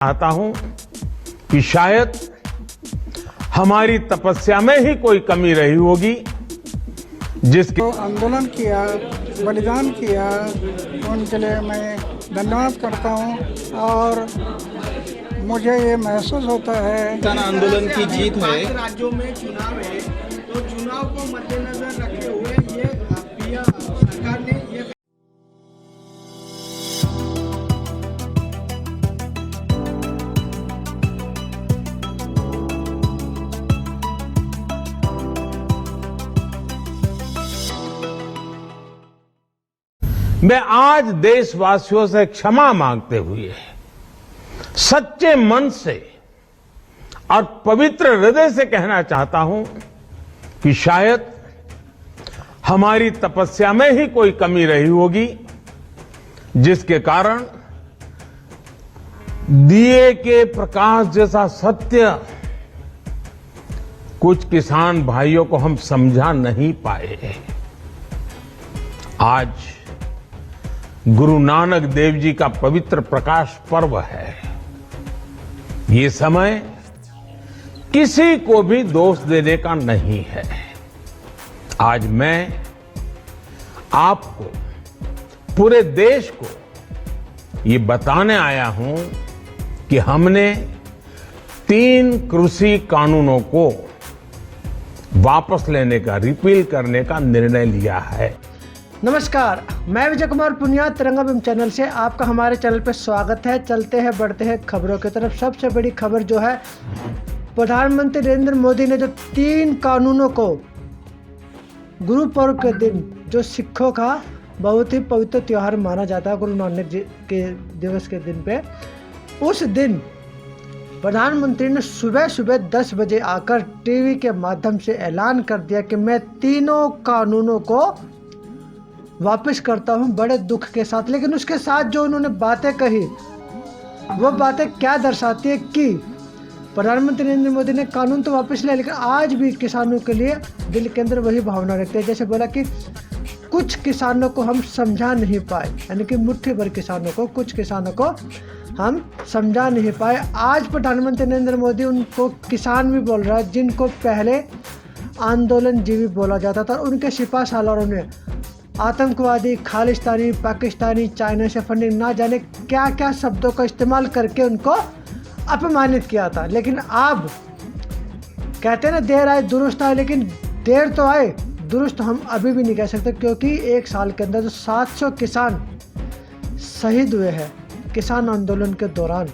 चाहता हूं कि शायद हमारी तपस्या में ही कोई कमी रही होगी जिसके तो आंदोलन किया, बलिदान किया, उनके लिए मैं धन्यवाद करता हूं। और मुझे ये महसूस होता है किसान आंदोलन की जीत है। 5 राज्यों में चुनाव है, तो चुनाव को मद्देनजर रखे हुए ये सरकार ने ये मैं आज देशवासियों से क्षमा मांगते हुए सच्चे मन से और पवित्र हृदय से कहना चाहता हूं कि शायद हमारी तपस्या में ही कोई कमी रही होगी जिसके कारण दिए के प्रकाश जैसा सत्य कुछ किसान भाइयों को हम समझा नहीं पाए। आज गुरु नानक देव जी का पवित्र प्रकाश पर्व है। ये समय किसी को भी दोष देने का नहीं है। आज मैं आपको, पूरे देश को ये बताने आया हूं कि हमने 3 कृषि कानूनों को वापस लेने का, रिपील करने का निर्णय लिया है। नमस्कार, मैं विजय कुमार पुनिया, तिरंगा अभियान चैनल से आपका हमारे चैनल पर स्वागत है। चलते हैं, बढ़ते हैं खबरों की तरफ। सबसे बड़ी खबर जो है, प्रधानमंत्री नरेंद्र मोदी ने जो 3 कानूनों को गुरु पर्व के दिन, जो सिखों का बहुत ही पवित्र त्यौहार माना जाता है, गुरु नानक जी के दिवस के दिन पे, उस दिन प्रधानमंत्री ने सुबह सुबह 10 बजे आकर टीवी के माध्यम से ऐलान कर दिया कि मैं तीनों कानूनों को वापस करता हूं, बड़े दुख के साथ। लेकिन उसके साथ जो उन्होंने बातें कही, वो बातें क्या दर्शाती है कि प्रधानमंत्री नरेंद्र मोदी ने कानून तो वापस लिया, लेकिन आज भी किसानों के लिए दिल के अंदर वही भावना रखते हैं। जैसे बोला कि कुछ किसानों को हम समझा नहीं पाए, यानी कि मुट्ठी भर किसानों को, कुछ किसानों को हम समझा नहीं पाए। आज प्रधानमंत्री नरेंद्र मोदी उनको किसान भी बोल रहा है, जिनको पहले आंदोलन जीवी बोला जाता था। उनके सिपा सालारों ने आतंकवादी, खालिस्तानी, पाकिस्तानी, चाइना से फंडिंग, ना जाने क्या क्या शब्दों का इस्तेमाल करके उनको अपमानित किया था। लेकिन अब कहते हैं ना, देर आए दुरुस्त आए, लेकिन देर तो आए, दुरुस्त हम अभी भी नहीं कह सकते, क्योंकि 1 साल के अंदर जो 700 किसान शहीद हुए हैं किसान आंदोलन के दौरान,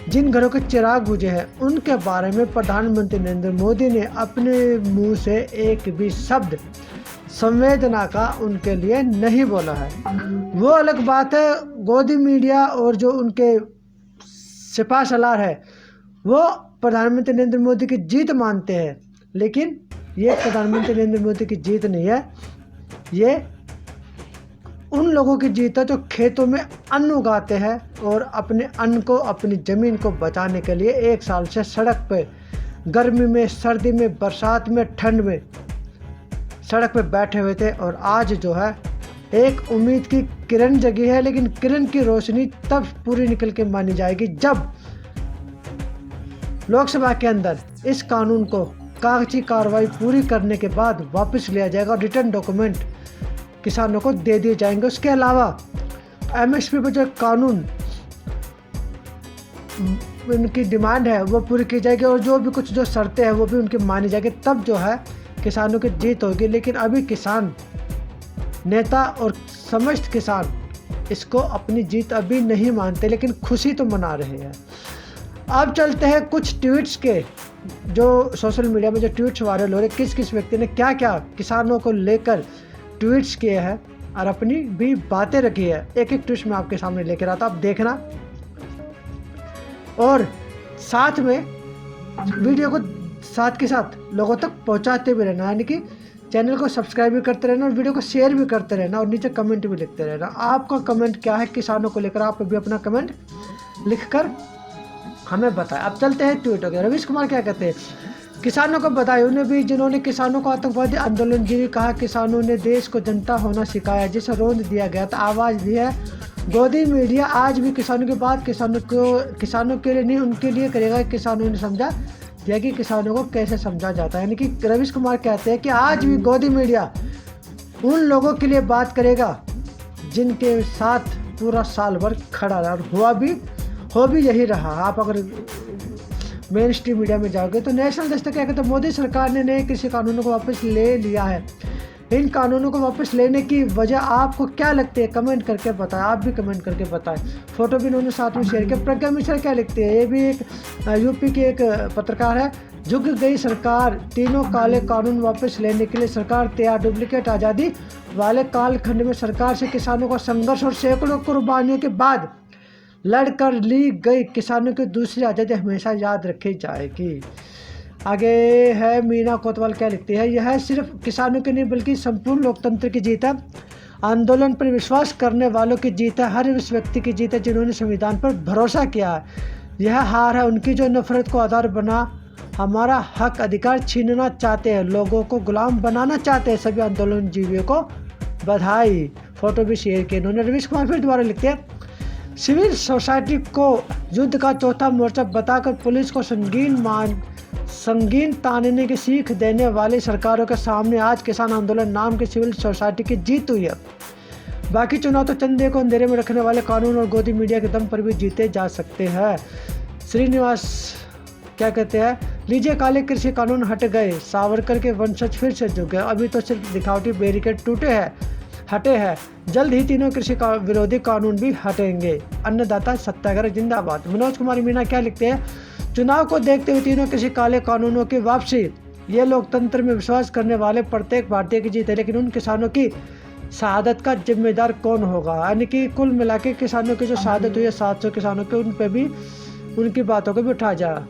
जिन घरों के चिराग बुझे हैं, उनके बारे में प्रधानमंत्री नरेंद्र मोदी ने अपने मुंह से एक भी शब्द संवेदना का उनके लिए नहीं बोला है। वो अलग बात है, गोदी मीडिया और जो उनके सिपा सलार है, वो प्रधानमंत्री नरेंद्र मोदी की जीत मानते हैं। लेकिन ये प्रधानमंत्री नरेंद्र मोदी की जीत नहीं है, ये उन लोगों की जीत है जो खेतों में अन्न उगाते हैं और अपने अन्न को, अपनी ज़मीन को बचाने के लिए 1 साल से सड़क पे, गर्मी में, सर्दी में, बरसात में, ठंड में सड़क पे बैठे हुए थे। और आज जो है एक उम्मीद की किरण जगी है, लेकिन किरण की रोशनी तब पूरी निकल के मानी जाएगी जब लोकसभा के अंदर इस कानून को कागजी कार्रवाई पूरी करने के बाद वापस लिया जाएगा और रिटर्न डॉक्यूमेंट किसानों को दे दिए जाएंगे। उसके अलावा एमएसपी पर जो कानून उनकी डिमांड है वो पूरी की जाएगी और जो भी कुछ जो शर्तें हैं वो भी उनकी मानी जाएगी, तब जो है किसानों की जीत होगी। लेकिन अभी किसान नेता और समस्त किसान इसको अपनी जीत अभी नहीं मानते, लेकिन खुशी तो मना रहे हैं। अब चलते हैं कुछ ट्वीट्स के, जो सोशल मीडिया में जो ट्वीट्स वायरल हो रहे, किस किस व्यक्ति ने क्या क्या किसानों को लेकर ट्वीट्स किए हैं और अपनी भी बातें रखी है। एक एक ट्वीट में आपके सामने लेकर आता, आप देखना और साथ में वीडियो को साथ के साथ लोगों तक पहुंचाते भी रहना, यानी कि चैनल को सब्सक्राइब भी करते रहना और वीडियो को शेयर भी करते रहना और नीचे कमेंट भी लिखते रहना। आपका कमेंट क्या है किसानों को लेकर, आप भी अपना कमेंट लिखकर हमें बताएं। अब चलते हैं ट्वीट हो गया। रवीश कुमार क्या कहते हैं, किसानों को बधाई उन्हें भी जिन्होंने किसानों को आतंकवादी आंदोलन जीवी कहा। किसानों ने देश को जनता होना सिखाया, जिसे रोंद दिया गया था, आवाज़ दी है गोदी मीडिया आज भी किसानों की बात किसानों के लिए नहीं उनके लिए करेगा। किसानों ने समझा दिया कि किसानों को कैसे समझा जाता है। यानी कि रवीश कुमार कहते हैं कि आज भी गोदी मीडिया उन लोगों के लिए बात करेगा जिनके साथ पूरा साल भर खड़ा रहा, और हो भी यही रहा। आप अगर मेन स्ट्रीम मीडिया में जाओगे तो नेशनल दस्तक क्या कहते हैं, मोदी सरकार ने नए कृषि कानूनों को वापस ले लिया है। इन कानूनों को वापस लेने की वजह आपको क्या लगती है, कमेंट करके बताएं। आप भी कमेंट करके बताएं। फोटो भी इन्होंने साथ में शेयर किया। प्रज्ञा मिश्रा क्या लिखती है, ये भी एक यूपी की एक पत्रकार है। झुक गई सरकार, तीनों काले कानून वापस लेने के लिए सरकार तैयार। डुप्लीकेट आज़ादी वाले कालखंड में सरकार से किसानों का संघर्ष और सैकड़ों कुर्बानियों के बाद लड़कर ली गई किसानों की दूसरी आज़ादी हमेशा याद रखी जाएगी। आगे है मीना कोतवाल क्या लिखती है, यह सिर्फ किसानों की नहीं बल्कि संपूर्ण लोकतंत्र की जीत है। आंदोलन पर विश्वास करने वालों की जीत है, हर उस व्यक्ति की जीत है जिन्होंने संविधान पर भरोसा किया है। यह हार है उनकी जो नफरत को आधार बना हमारा हक अधिकार छीनना चाहते हैं, लोगों को गुलाम बनाना चाहते हैं। सभी आंदोलन जीवियों को बधाई। फोटो भी शेयर की इन्होंने। रवीश कुमार फिर दोबारा लिखते हैं, सिविल सोसाइटी को युद्ध का चौथा मोर्चा बताकर पुलिस को संगीन तानने की सीख देने वाली सरकारों के सामने आज किसान आंदोलन नाम की सिविल सोसाइटी की जीत हुई है। बाकी चुनाव तो चंदे को अंधेरे में रखने वाले कानून और गोदी मीडिया के दम पर भी जीते जा सकते हैं। श्रीनिवास क्या कहते हैं, लीजिए काले कृषि कानून हट गए, सावरकर के वंशज फिर से जुग गए। अभी तो सिर्फ दिखावटी बैरिकेड हटे हैं, जल्द ही तीनों कृषि विरोधी कानून भी हटेंगे। अन्नदाता सत्याग्रह जिंदाबाद। मनोज कुमार मीना क्या लिखते हैं, चुनाव को देखते हुए तीनों कृषि काले कानूनों की वापसी, ये लोकतंत्र में विश्वास करने वाले प्रत्येक भारतीय की जीत है। लेकिन उन किसानों की शहादत का जिम्मेदार कौन होगा। यानी कि कुल मिला के किसानों की जो शहादत हुई है 700 किसानों के, उन पे भी उनकी बातों को भी उठा जा।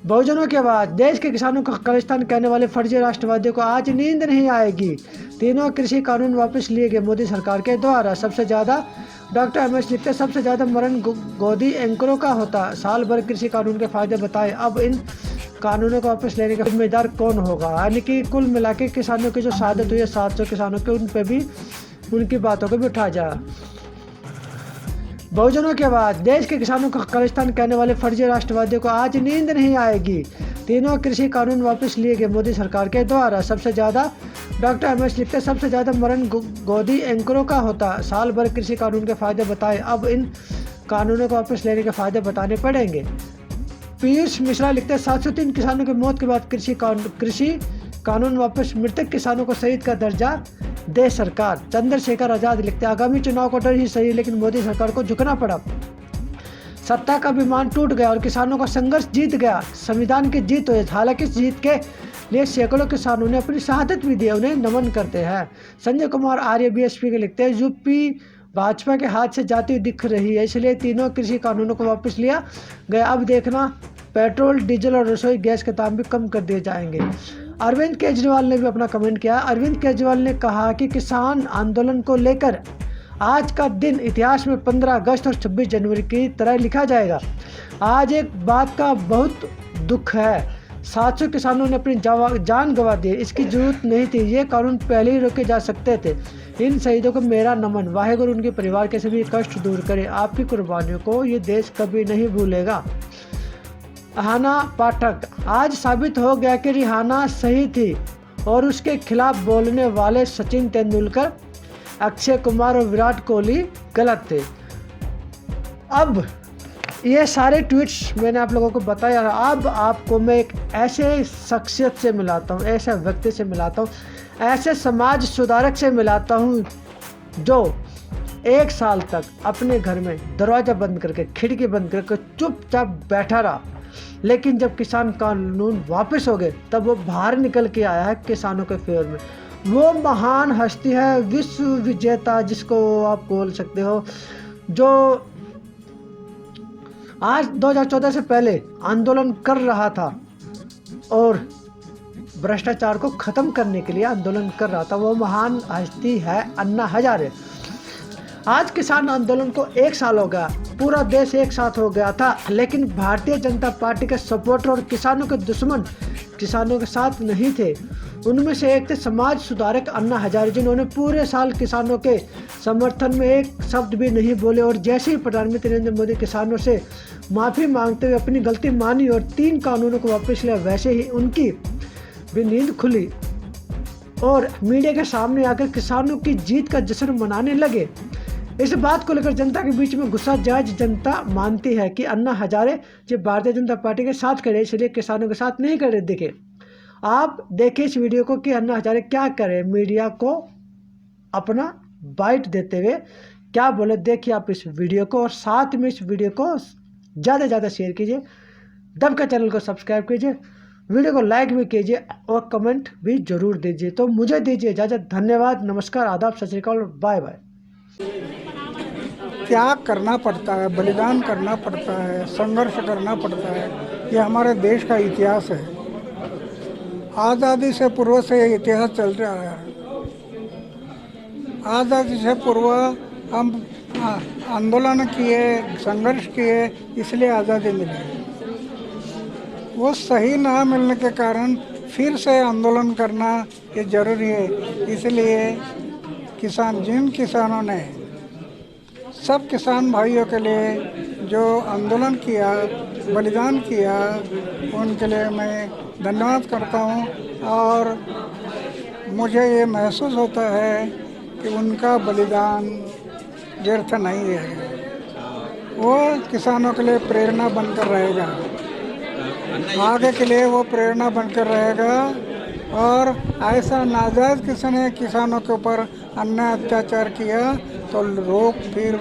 बहुजनों की आवाज, देश के किसानों को खालिस्तान कहने वाले फर्जी राष्ट्रवादियों को आज नींद नहीं आएगी। तीनों कृषि कानून वापस लिए गए मोदी सरकार के द्वारा। सबसे ज़्यादा डॉक्टर एमएस लिखते हैं, सबसे ज़्यादा मरण गोदी एंकरों का होता। साल भर कृषि कानून के फायदे बताए, अब इन कानूनों को वापस लेने का जिम्मेदार कौन होगा। यानी कि कुल मिला के किसानों की जो शहादत हुई है 700 किसानों के, उन पे भी उनकी बातों को भी उठा जा। बहुजनों की आवाज, देश के किसानों को खालिस्तान कहने वाले फर्जी राष्ट्रवादियों को आज नींद नहीं आएगी। तीनों कृषि कानून वापस लिए गए मोदी सरकार के द्वारा। सबसे ज़्यादा डॉक्टर एमएस लिखते हैं, सबसे ज़्यादा मरण गोदी एंकरों का होता। साल भर कृषि कानून के फायदे बताए, अब इन कानूनों को वापस लेने के फायदे बताने पड़ेंगे। पीयूष मिश्रा लिखते हैं, 703 किसानों की मौत के बाद कृषि कानून वापस, मृतक किसानों को शहीद का दर्जा दे सरकार। चंद्रशेखर आजाद लिखते हैं, आगामी चुनाव को डर ही सही लेकिन मोदी सरकार को झुकना पड़ा। सत्ता का विमान टूट गया और किसानों का संघर्ष जीत गया। संविधान की जीत हुई। हालांकि इस जीत के लिए सैकड़ों किसानों ने अपनी शहादत भी दी, उन्हें नमन करते हैं। संजय कुमार आर्य बीएसपी के लिखते हैं, यूपी भाजपा के हाथ से जाती हुई दिख रही है, इसलिए तीनों कृषि कानूनों को वापस लिया गया। अब देखना पेट्रोल, डीजल और रसोई गैस के दाम भी कम कर दिए जाएंगे। अरविंद केजरीवाल ने भी अपना कमेंट किया। अरविंद केजरीवाल ने कहा कि किसान आंदोलन को लेकर आज का दिन इतिहास में 15 अगस्त और 26 जनवरी की तरह लिखा जाएगा। आज एक बात का बहुत दुख है, 700 किसानों ने अपनी जान गंवा दी। इसकी जरूरत नहीं थी, ये कानून पहले ही रोके जा सकते थे। इन शहीदों को मेरा नमन। वाहेगुरु उनके परिवार के सभी कष्ट दूर करे। आपकी कुर्बानियों को ये देश कभी नहीं भूलेगा। रिहाना पाठक, आज साबित हो गया कि रिहाना सही थी और उसके खिलाफ बोलने वाले सचिन तेंदुलकर, अक्षय कुमार और विराट कोहली गलत थे। अब ये सारे ट्वीट्स मैंने आप लोगों को बताया। अब आपको मैं एक ऐसे शख्सियत से मिलाता हूँ, ऐसे व्यक्ति से मिलाता हूँ, ऐसे समाज सुधारक से मिलाता हूँ जो 1 साल तक अपने घर में दरवाज़ा बंद करके, खिड़की बंद करके चुपचाप बैठा रहा, लेकिन जब किसान कानून वापस हो गए तब वो बाहर निकल के आया है किसानों के फेवर में। वो महान हस्ती है, विश्व विजेता जिसको आप बोल सकते हो, जो आज 2014 से पहले आंदोलन कर रहा था और भ्रष्टाचार को ख़त्म करने के लिए आंदोलन कर रहा था। वो महान हस्ती है अन्ना हजारे। आज किसान आंदोलन को 1 साल हो गया, पूरा देश एक साथ हो गया था, लेकिन भारतीय जनता पार्टी के सपोर्टर और किसानों के दुश्मन किसानों के साथ नहीं थे। उनमें से एक थे समाज सुधारक अन्ना हजारे, जिन्होंने पूरे साल किसानों के समर्थन में एक शब्द भी नहीं बोले और जैसे ही प्रधानमंत्री नरेंद्र मोदी किसानों से माफ़ी मांगते हुए अपनी गलती मानी और 3 कानूनों को वापस लिया, वैसे ही उनकी भी नींद खुली और मीडिया के सामने आकर किसानों की जीत का जश्न मनाने लगे। इस बात को लेकर जनता के बीच में गुस्सा जायज जनता मानती है कि अन्ना हजारे जब भारतीय जनता पार्टी के साथ खड़े, इसलिए किसानों के साथ नहीं खड़े दिखे। आप देखिए इस वीडियो को कि अन्ना हजारे क्या करे, मीडिया को अपना बाइट देते हुए क्या बोले। देखिए आप इस वीडियो को और साथ में इस वीडियो को ज़्यादा से ज़्यादा शेयर कीजिए, दबकर चैनल को सब्सक्राइब कीजिए, वीडियो को लाइक भी कीजिए और कमेंट भी जरूर दीजिए। तो मुझे दीजिए इजाज़त। धन्यवाद, नमस्कार, आदाब, सत श्री अकाल, बाय बाय। त्याग करना पड़ता है, बलिदान करना पड़ता है, संघर्ष करना पड़ता है। ये हमारे देश का इतिहास है। आज़ादी से पूर्व से ये इतिहास चल रहा है। आज़ादी से पूर्व हम आंदोलन किए, संघर्ष किए, इसलिए आज़ादी मिली। वो सही ना मिलने के कारण फिर से आंदोलन करना ये जरूरी है। इसलिए जिन किसानों ने, सब किसान भाइयों के लिए जो आंदोलन किया, बलिदान किया, उनके लिए मैं धन्यवाद करता हूँ। और मुझे ये महसूस होता है कि उनका बलिदान व्यर्थ नहीं है। वो किसानों के लिए प्रेरणा बनकर रहेगा, आगे के लिए वो प्रेरणा बनकर रहेगा। और ऐसा नाजायज़ किसी ने किसानों के ऊपर अन्याय अत्याचार किया तो लोग फिर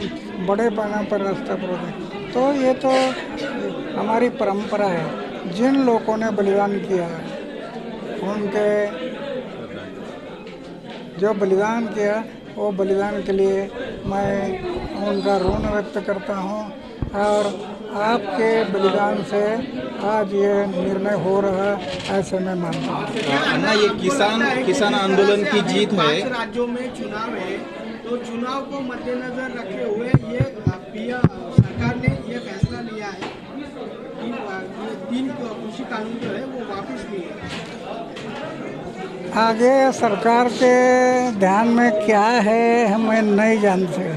बड़े पैमाने पर रास्ते पर होते। तो ये तो हमारी परंपरा है। जिन लोगों ने बलिदान किया, उनके जो बलिदान किया, वो बलिदान के लिए मैं उनका ऋण व्यक्त करता हूँ। और आपके बलिदान से आज ये निर्णय हो रहा है, ऐसे मैं मानता हूँ। अन्ना, ये किसान आंदोलन की जीत है। 5 राज्यों में चुनाव है, तो चुनाव को मद्देनजर रखे हुए ये सरकार ने ये फैसला लिया है कि 3 कृषि कानून जो है वो वापस लिए। आगे सरकार के ध्यान में क्या है हमें नहीं जानते।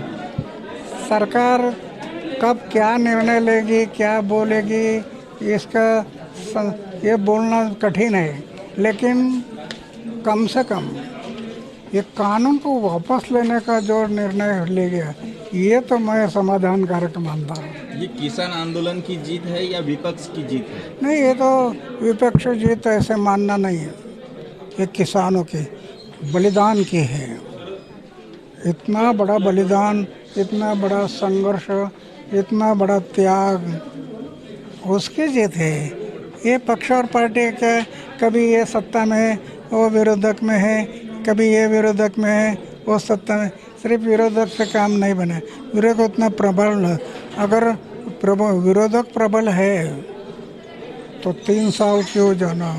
सरकार कब क्या निर्णय लेगी, क्या बोलेगी, इसका ये बोलना कठिन है। लेकिन कम से कम ये कानून को वापस लेने का जो निर्णय ले गया, ये तो मैं समाधानकारक मानता हूँ। ये किसान आंदोलन की जीत है या विपक्ष की जीत है? नहीं, ये तो विपक्ष जीत ऐसे मानना नहीं है। ये किसानों के बलिदान की है। इतना बड़ा बलिदान, इतना बड़ा संघर्ष, इतना बड़ा त्याग, उसकी जीत है। ये पक्ष और पार्टी के कभी ये सत्ता में है, वो विरोधक में है, कभी ये विरोधक में है, वो सत्ता में। सिर्फ विरोधक से काम नहीं बने। विरोधक उतना प्रबल, अगर विरोधक प्रबल है तो 3 साल क्यों जाना,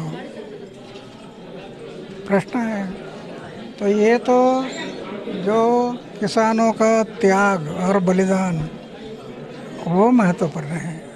प्रश्न है। तो ये तो जो किसानों का त्याग और बलिदान, वो महत्वपूर्ण है।